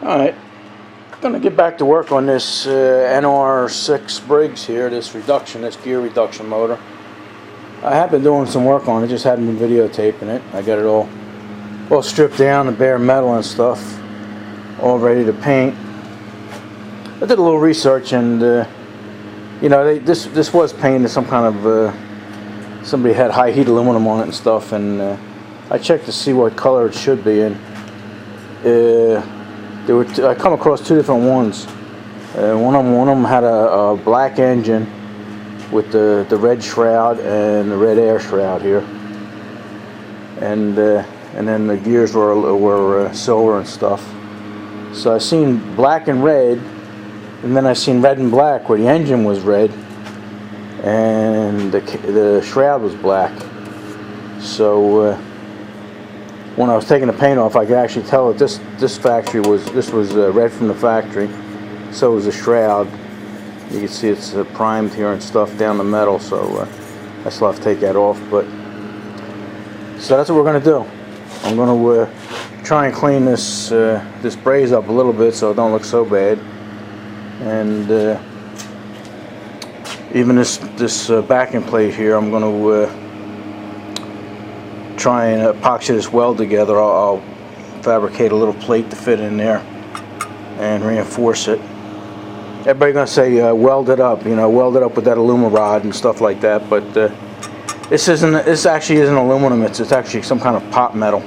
Alright, gonna get back to work on this NR6 Briggs here, this gear reduction motor. I have been doing some work on it, just hadn't been videotaping it. I got it all stripped down, the bare metal and stuff, all ready to paint. I did a little research, and you know, this was painted some kind of somebody had high heat aluminum on it and stuff, and I checked to see what color it should be, and I come across two different ones. One of them had a black engine with the red shroud and the red air shroud here, and then the gears were silver and stuff. So I seen black and red, and then I seen red and black where the engine was red and the shroud was black. So when I was taking the paint off, I could actually tell that this was red from the factory. So was the shroud. You can see it's primed here and stuff down the metal. So I still have to take that off. But so that's what we're gonna do. I'm gonna try and clean this braze up a little bit so it don't look so bad. And even this backing plate here, I'm gonna try and epoxy this weld together. I'll fabricate a little plate to fit in there and reinforce it. Everybody's gonna say weld it up, you know, weld it up with that aluminum rod and stuff like that. But this actually isn't aluminum. It's actually some kind of pot metal.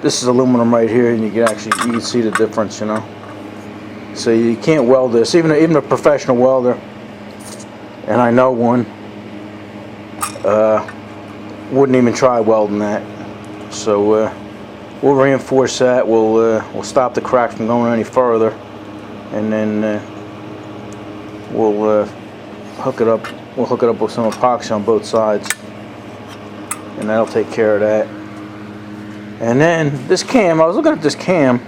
This is aluminum right here, and you can see the difference, you know. So you can't weld this. Even a professional welder, and I know one, wouldn't even try welding that. So we'll reinforce that. We'll stop the crack from going any further, and then we'll hook it up. We'll hook it up with some epoxy on both sides, and that'll take care of that. And then this cam, I was looking at this cam,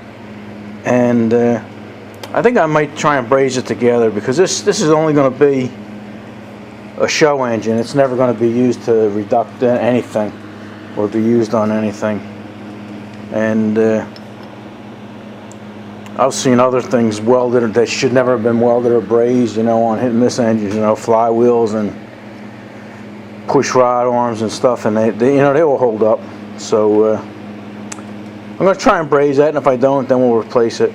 and I think I might try and braze it together, because this is only going to be a show engine. It's never going to be used to reduct anything or be used on anything. And I've seen other things welded that should never have been welded or brazed, you know, on hit and miss engines, you know, flywheels and push rod arms and stuff, and they you know, they will hold up. So I'm going to try and braze that, and if I don't, then we'll replace it.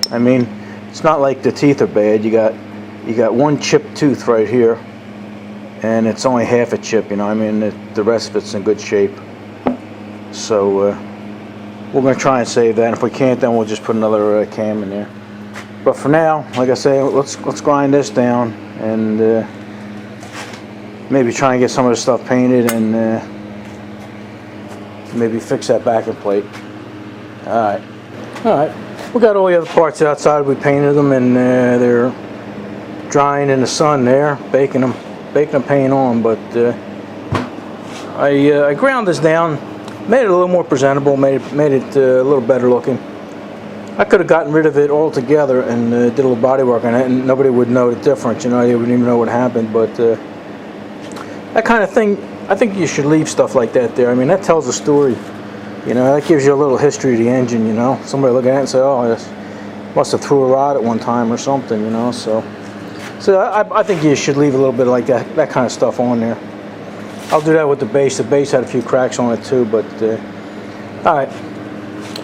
I mean, it's not like the teeth are bad. You got one chipped tooth right here, and it's only half a chip, you know. I mean, the rest of it's in good shape. So we're going to try and save that. And if we can't, then we'll just put another cam in there. But for now, like I say, let's grind this down, and maybe try and get some of the stuff painted, and maybe fix that backing plate. All right. We got all the other parts outside. We painted them, and they're drying in the sun there, baking them paint on. But I ground this down, made it a little more presentable, made it a little better looking. I could have gotten rid of it altogether and did a little body work on it, and nobody would know the difference. You know, they wouldn't even know what happened. But that kind of thing, I think you should leave stuff like that there. I mean, that tells a story. You know, that gives you a little history of the engine, you know. Somebody look at it and say, oh, this must have threw a rod at one time or something, you know. So I think you should leave a little bit like that kind of stuff on there. I'll do that with the base. The base had a few cracks on it too, but all right.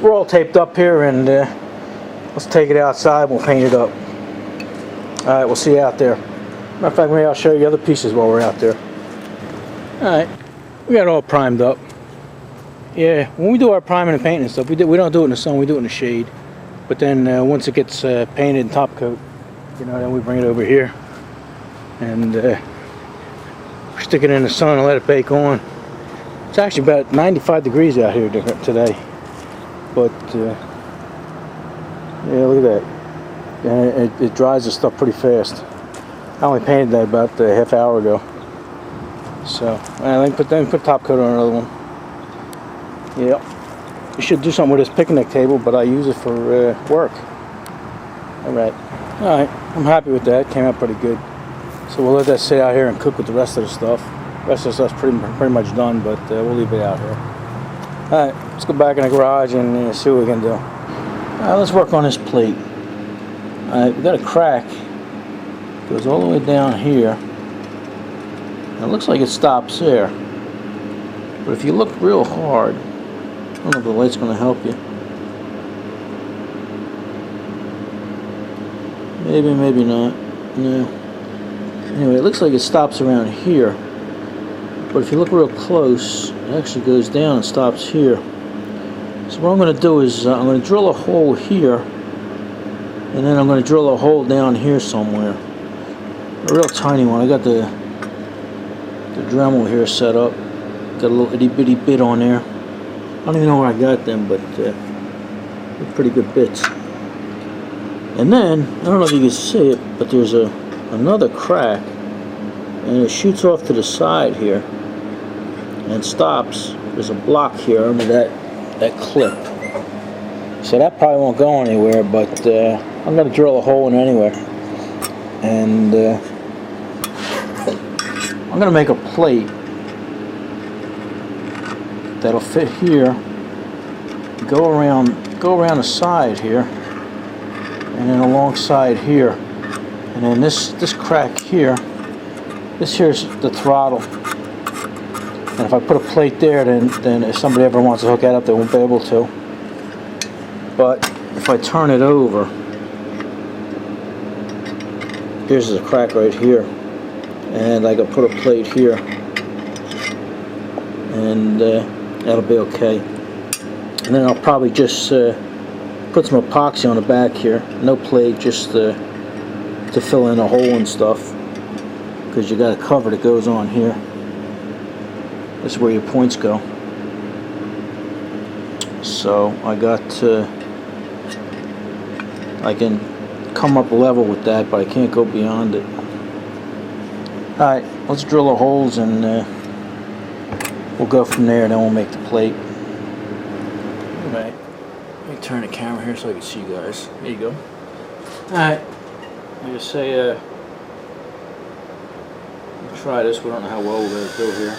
We're all taped up here, and let's take it outside. We'll paint it up. All right, we'll see you out there. Matter of fact, maybe I'll show you other pieces while we're out there. All right, we got it all primed up. Yeah, when we do our priming and painting and stuff, we don't do it in the sun, we do it in the shade. But then once it gets painted and top coat, you know, then we bring it over here and stick it in the sun and let it bake on. It's actually about 95 degrees out here today. But yeah, look at that. And it dries the stuff pretty fast. I only painted that about a half hour ago. So then put top coat on another one. Yeah, you should do something with this picnic table, but I use it for work. All right, I'm happy with that. Came out pretty good. So we'll let that sit out here and cook with the rest of the stuff. The rest of the stuff's pretty much done, but we'll leave it out here. All right, let's go back in the garage and see what we can do. Alright, let's work on this plate. Alright, we got a crack. Goes all the way down here. And it looks like it stops there. But if you look real hard, I don't know if the light's going to help you. Maybe, maybe not. No. Anyway, it looks like it stops around here. But if you look real close, it actually goes down and stops here. So what I'm going to do is I'm going to drill a hole here, and then I'm going to drill a hole down here somewhere. A real tiny one. I got the Dremel here set up. Got a little itty bitty bit on there. I don't even know where I got them, but they're pretty good bits. And then, I don't know if you can see it, but there's another crack, and it shoots off to the side here and stops. There's a block here under that clip. So that probably won't go anywhere, but I'm going to drill a hole in anywhere. And I'm going to make a plate that'll fit here, go around the side here, and then alongside here, and then this crack here, this here's the throttle, and if I put a plate there, then if somebody ever wants to hook that up, they won't be able to. But if I turn it over, here's the crack right here, and I can put a plate here, and that'll be okay. And then I'll probably just put some epoxy on the back here, no plate, just to fill in a hole and stuff, because you got a cover that goes on here. This is where your points go. So I can come up level with that, but I can't go beyond it. Alright, let's drill the holes, and we'll go from there, and then we'll make the plate. Alright, let me turn the camera here so I can see you guys. There you go. Alright, like I say, we'll try this. We don't know how well we're going to do here.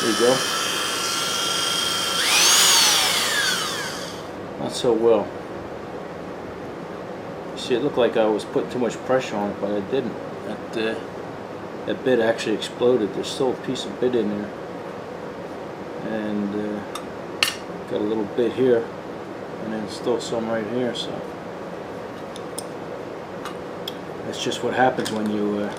There you go. Not so well. See, it looked like I was putting too much pressure on it, but I didn't. That bit actually exploded. There's still a piece of bit in there, and got a little bit here, and then still some right here. So that's just what happens when you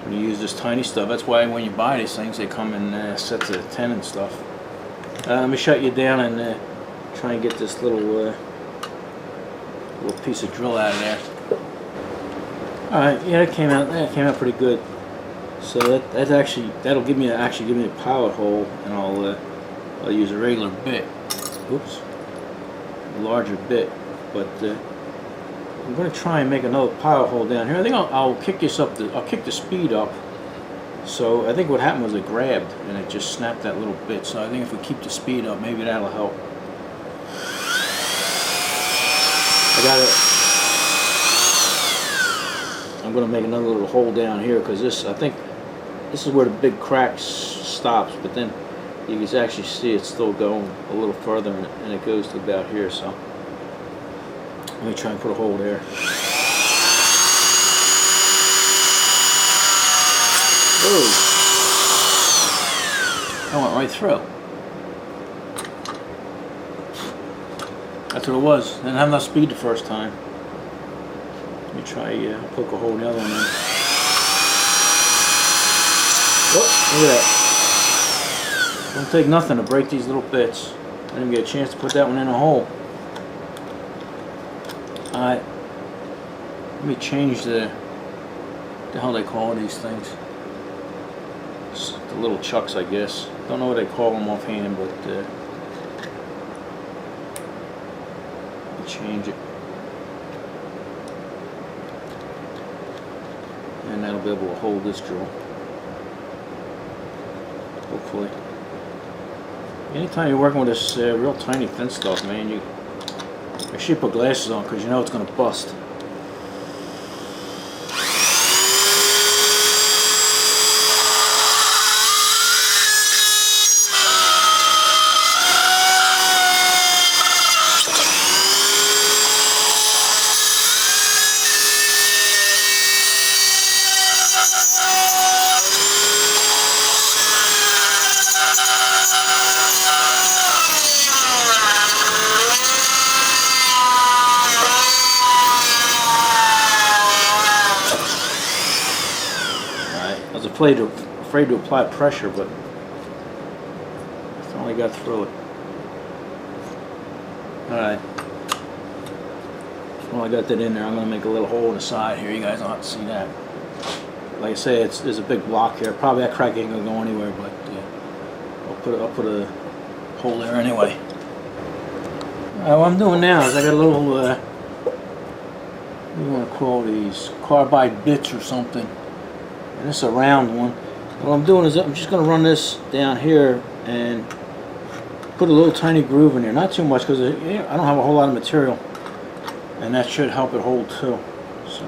use this tiny stuff. That's why when you buy these things, they come in sets of 10 and stuff. Let me shut you down and try and get this little piece of drill out of there. All right, yeah, it came out pretty good. So that'll give me a pilot hole, and I'll use a regular bit. Oops, a larger bit, but I'm going to try and make another pilot hole down here. I think I'll kick this up. I'll kick the speed up. So I think what happened was it grabbed and it just snapped that little bit. So I think if we keep the speed up, maybe that'll help. I'm going to make another little hole down here, because I think this is where the big crack stops, but then you can actually see it's still going a little further, and it goes to about here. So let me try and put a hole there. Ooh. That went right through. That's what it was. Didn't have enough speed the first time. Let me try poke a hole in the other one in. Whoop, look at that. Don't take nothing to break these little bits. I didn't get a chance to put that one in a hole. Alright. Let me change the hell they call these things. It's the little chucks, I guess. Don't know what they call them offhand, but change it, and that'll be able to hold this drill, hopefully. Anytime you're working with this real tiny thin stuff, man, you should put glasses on, because you know it's going to bust. I was afraid to apply pressure, but I finally got through it. Alright. Well, I got that in there. I'm going to make a little hole in the side here. You guys don't have to see that. Like I say, there's a big block here. Probably that crack ain't going to go anywhere, but I'll put a hole there anyway. What I'm doing now is I got a little, what do you want to call these? Carbide bits or something. And this is a round one. What I'm doing is I'm just going to run this down here and put a little tiny groove in here. Not too much because I don't have a whole lot of material. And that should help it hold too. So.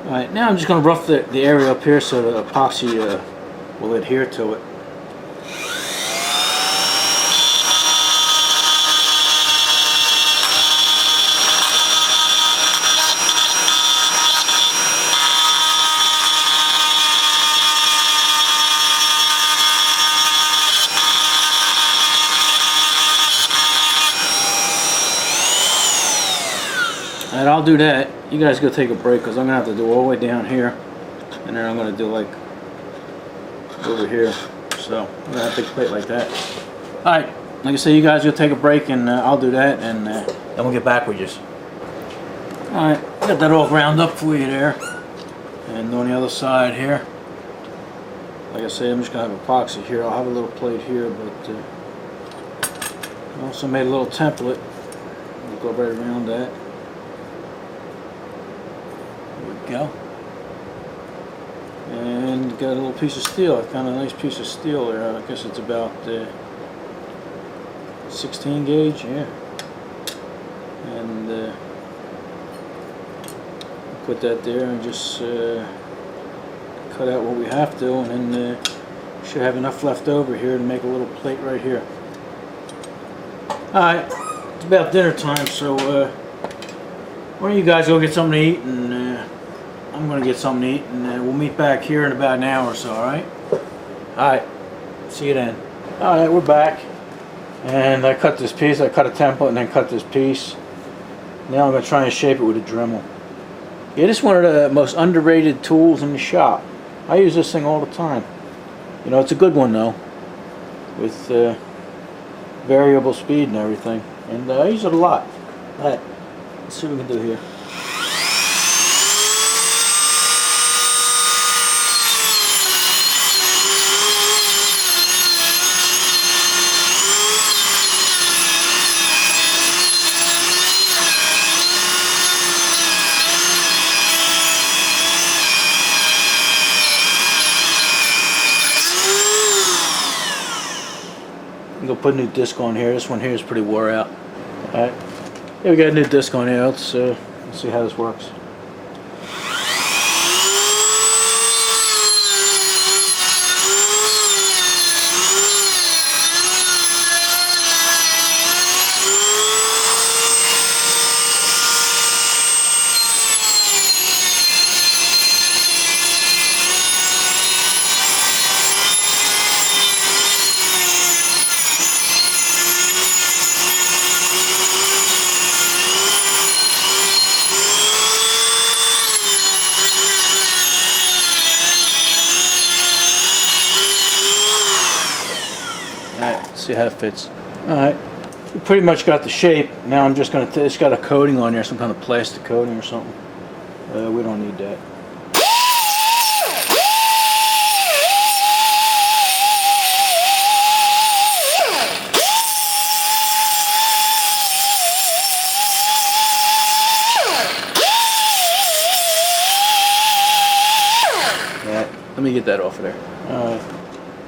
Alright, now I'm just going to rough the area up here so the epoxy will adhere to it. And I'll do that. You guys go take a break because I'm going to have to do all the way down here. And then I'm going to do like over here. So I'm going to have a big plate like that. Alright, like I say, you guys go take a break and I'll do that and then we'll get back with you. Alright, got that all ground up for you there. And on the other side here. Like I say, I'm just going to have epoxy here. I'll have a little plate here, but I also made a little template. We'll go right around that. Go. And got a little piece of steel. I found a nice piece of steel there. I guess it's about 16 gauge, yeah. And put that there and just cut out what we have to, and then should have enough left over here to make a little plate right here. Alright, it's about dinner time, so why don't you guys go get something to eat, and I'm going to get something to eat, and we'll meet back here in about an hour or so, alright? Alright, see you then. Alright, we're back. And I cut this piece, I cut a template and then cut this piece. Now I'm going to try and shape it with a Dremel. Yeah, this is one of the most underrated tools in the shop. I use this thing all the time. You know, it's a good one though. With variable speed and everything. And I use it a lot. Alright, let's see what we can do here. Go put a new disc on here. This one here is pretty wore out. Alright. Yeah, we got a new disc on here. Let's see how this works. See how it fits. Alright, we pretty much got the shape. Now I'm just going to, it's got a coating on there, some kind of plastic coating or something. We don't need that. get that off of there.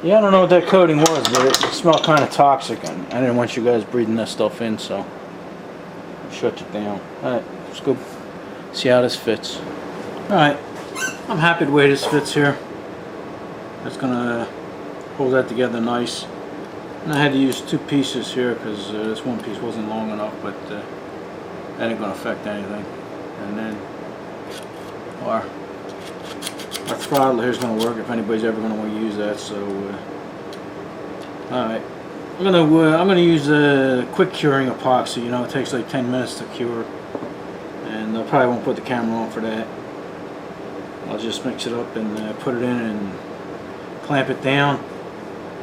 Yeah, I don't know what that coating was, but it smelled kind of toxic, and I didn't want you guys breathing that stuff in, so I shut it down. Alright, let's go see how this fits. Alright, I'm happy the way this fits here. That's gonna hold that together nice. And I had to use 2 pieces here because this one piece wasn't long enough, but that ain't gonna affect anything. And then our throttle here is gonna work if anybody's ever gonna want to use that. So, all right, I'm gonna use a quick curing epoxy. You know, it takes like 10 minutes to cure, and I probably won't put the camera on for that. I'll just mix it up and put it in and clamp it down.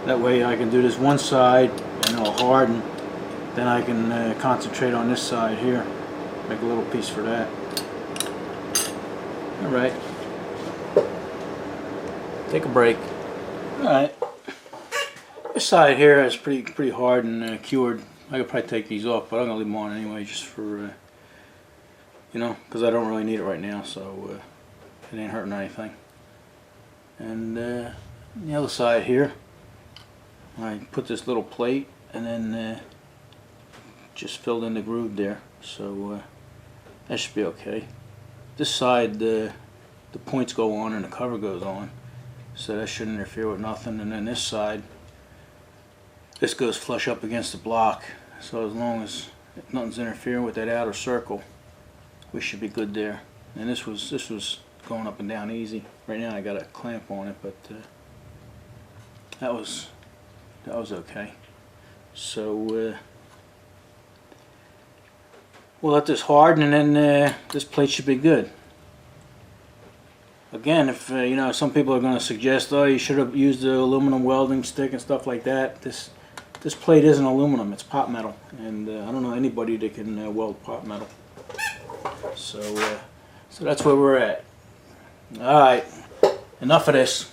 That way I can do this one side and it'll harden. Then I can concentrate on this side here. Make a little piece for that. Alright. Take a break. Alright. This side here is pretty hard and cured. I could probably take these off, but I'm going to leave them on anyway just for, you know, because I don't really need it right now, so it ain't hurting anything. And the other side here, I put this little plate and then just filled in the groove there, so that should be okay. This side the points go on and the cover goes on, so that shouldn't interfere with nothing. And then this side, this goes flush up against the block, so as long as nothing's interfering with that outer circle, we should be good there. And this was going up and down easy. Right now I got a clamp on it, but that was okay. So we'll let this harden, and then this plate should be good. Again, if you know, some people are going to suggest, oh, you should have used the aluminum welding stick and stuff like that. This plate isn't aluminum; it's pot metal, and I don't know anybody that can weld pot metal. So that's where we're at. All right, enough of this.